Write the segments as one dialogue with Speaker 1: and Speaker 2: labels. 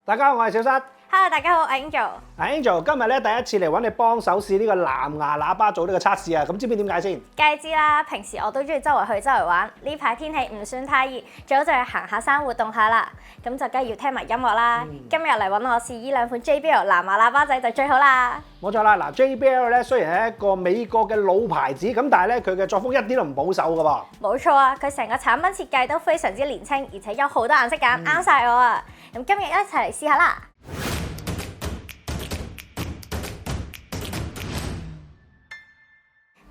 Speaker 1: 大家好，我係小塞。
Speaker 2: Hello，大家好，我係 Angel。
Speaker 1: Angel，今日咧第一次嚟揾你幫手試呢個藍牙喇叭做呢個測試啊！咁知唔知點解先？
Speaker 2: 梗係知啦，平時我都中意周圍去周圍玩。呢排天氣唔算太熱，最好就去行下山活動下啦。咁就梗係要聽埋音樂啦。今日嚟揾我試呢兩款 JBL 藍牙喇叭仔就最好啦。
Speaker 1: 冇錯啦，嗱 JBL 咧雖然係一個美國嘅老牌子，咁但係咧佢嘅作風一啲都唔保守噶噃。
Speaker 2: 冇錯啊，佢成個產品設計都非常之年輕，而且有好多顏色揀，啱晒我啊！咁今日一齊嚟試下啦。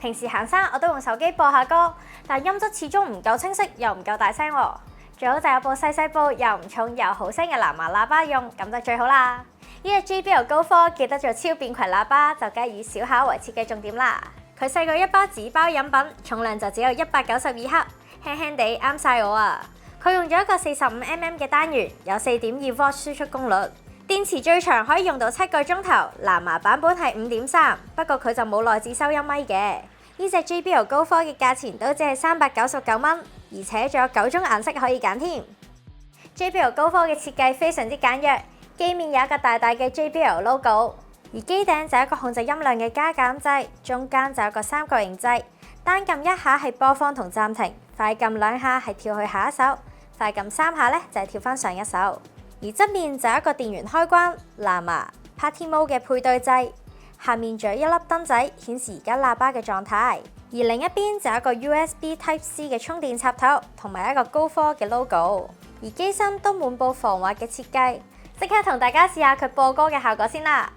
Speaker 2: 平時行山我都用手機播下歌，但音質始終唔夠清晰，又唔夠大聲喎。最好就有部細部又唔重又好聲嘅藍牙喇叭用，咁就最好啦。呢隻 JBL 高科記得做超便攜喇叭，就梗係以小巧為設計重點啦。佢細過一包紙包飲品，重量就只有192克，輕輕地啱晒我啊！佢用咗一個45mm 嘅單元，有4.2V 輸出功率，電池最長可以用到7個鐘頭。藍牙版本係5.3，不過佢就冇內置收音咪嘅。呢隻 JBL 高科嘅價錢都只係399蚊，而且仲有9種顏色可以揀添。JBL 高科嘅設計非常之簡約，機面有一個大大嘅 JBL logo， 而機頂就有一個控制音量嘅加減掣，中間就有個三角形掣，單撳一下係播放同暫停，快撳兩下係跳去下一首，快撳3下呢就係跳返上一首。而側面就有一個電源開關、藍牙、Party Mode 嘅配對掣。下面仲有一粒燈仔顯示而家喇叭嘅狀態，而另一邊就有一個 USB Type C 嘅充電插頭，同埋一個高科嘅 logo， 而機身都滿布防滑嘅設計。即刻同大家試下佢播歌嘅效果先啦！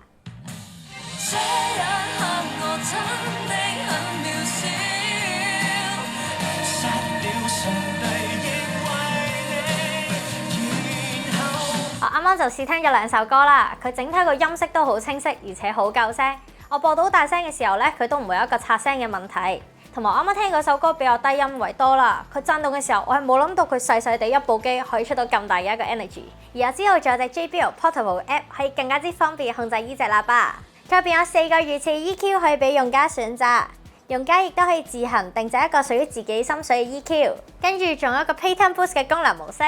Speaker 2: 我啱啱就試聽咗2首歌啦，佢整體個音色都好清晰，而且好夠聲。我播到大聲嘅時候呢，佢都唔會有一個刷聲嘅問題。同埋我啱啱聽嗰首歌比較低音為多啦，佢震動嘅時候，我係冇諗到佢細細地一部機可以出到咁大嘅一個 energy。而我之後仲有隻 JBL Portable App 可以更加之方便控制呢隻喇叭。佢入邊有4個魚翅 EQ 可以俾用家選擇，用家亦都可以自行定製一個屬於自己心水嘅 EQ。跟住仲有一個 Playtime Boost 嘅功能模式。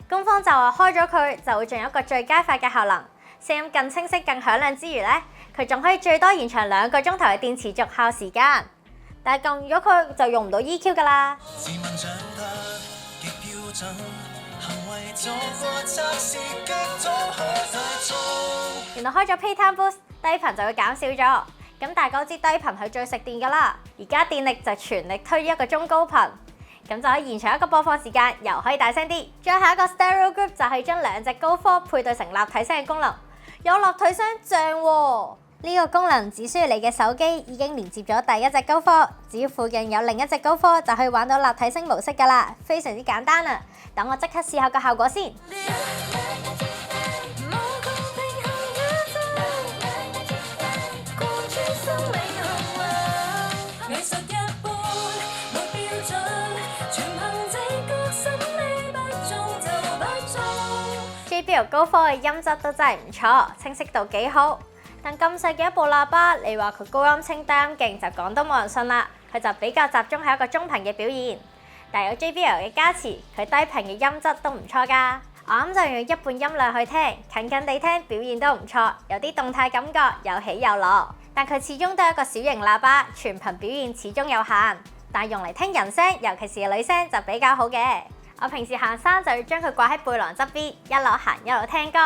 Speaker 2: 官方就話開咗佢就會仲有一個最佳化嘅效能，聲音更清晰、更響亮之餘呢，佢仲可以最多延長2個鐘頭嘅電池續效時間。但係撳咗佢就用唔到 EQ 㗎啦。原來開咗 Playtime Boost，低頻就會減少咗。咁大家知低頻係最食電㗎啦，而家電力就全力推一個中高頻。咁就可以延長一個播放時間，又可以大聲啲。最後一個 Stereo Group 就係將2隻高科配對成立體聲嘅功能，有立體聲正喎。呢個功能只需要你嘅手機已經連接咗第一隻高科，只要附近有另一隻高科就可以玩到立體聲模式㗎啦，非常之簡單啊！等我即刻試下個效果先。JBL 高科嘅音質都真係唔錯，清晰度幾好。但咁細嘅一部喇叭，你話佢高音清低音勁就講都冇人信啦。佢就比較集中喺一個中頻嘅表現，但有 JBL 嘅加持，佢低頻嘅音質都唔錯㗎。我啱就用一半音量去聽，近地聽表現都唔錯，有啲動態感覺，有起有落。但佢始終都係一個小型喇叭，全頻表現始終有限。但用嚟聽人聲，尤其是女聲就比較好嘅。我平時行山就要將佢掛喺背囊側邊，一路行一路聽歌，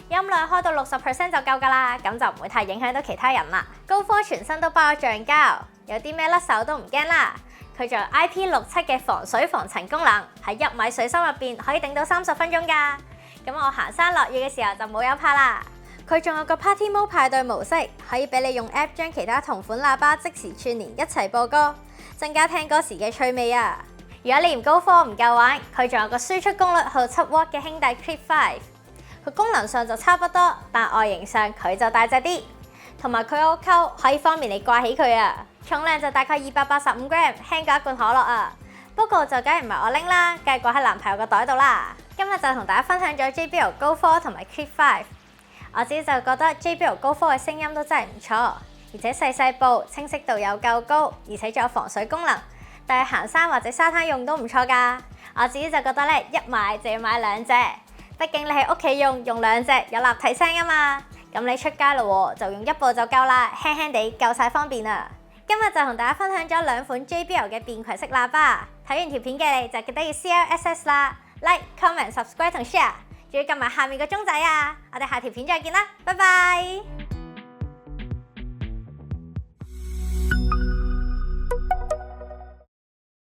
Speaker 2: 音量開到60% 就夠㗎啦，咁就唔會太影響到其他人啦。高科全身都包咗橡膠，有啲咩甩手都唔驚啦。佢仲有 IP67嘅防水防塵功能，喺1米水深入邊可以頂到30分鐘㗎。咁我行山落雨嘅時候就冇有怕啦。佢仲有個 Party Mode 派對模式，可以俾你用 App 將其他同款喇叭即時串連一齊播歌，增加聽歌時嘅趣味啊！如果你嫌高科唔夠玩，佢仲有個輸出功率去到7W嘅兄弟 Clip 5，佢功能上就差不多，但外形上佢就大隻啲，同埋佢有個扣可以方便你掛起佢啊。重量就大概285g，輕過一罐可樂啊。不過就梗係唔係我拎啦，梗係掛喺男朋友個袋度啦。今日就同大家分享咗 JBL 高科同埋 Clip 5，我自己就覺得 JBL 高科嘅聲音都真係唔錯，而且細部，清晰度又夠高，而且仲有防水功能。但係行山或者沙灘用都唔錯㗎。我自己就覺得咧，一買就要買2隻。畢竟你喺屋企用兩隻有立體聲啊嘛。咁你出街咯就用一部就夠啦，輕輕地夠晒方便啊！今日就同大家分享咗2款 JBL 嘅便攜式喇叭。睇完條片嘅你就記得要 CLSS 啦 ，Like、Comment、Subscribe 同 Share，仲要撳埋下面個鐘仔啊！我哋下條片再見啦，拜拜。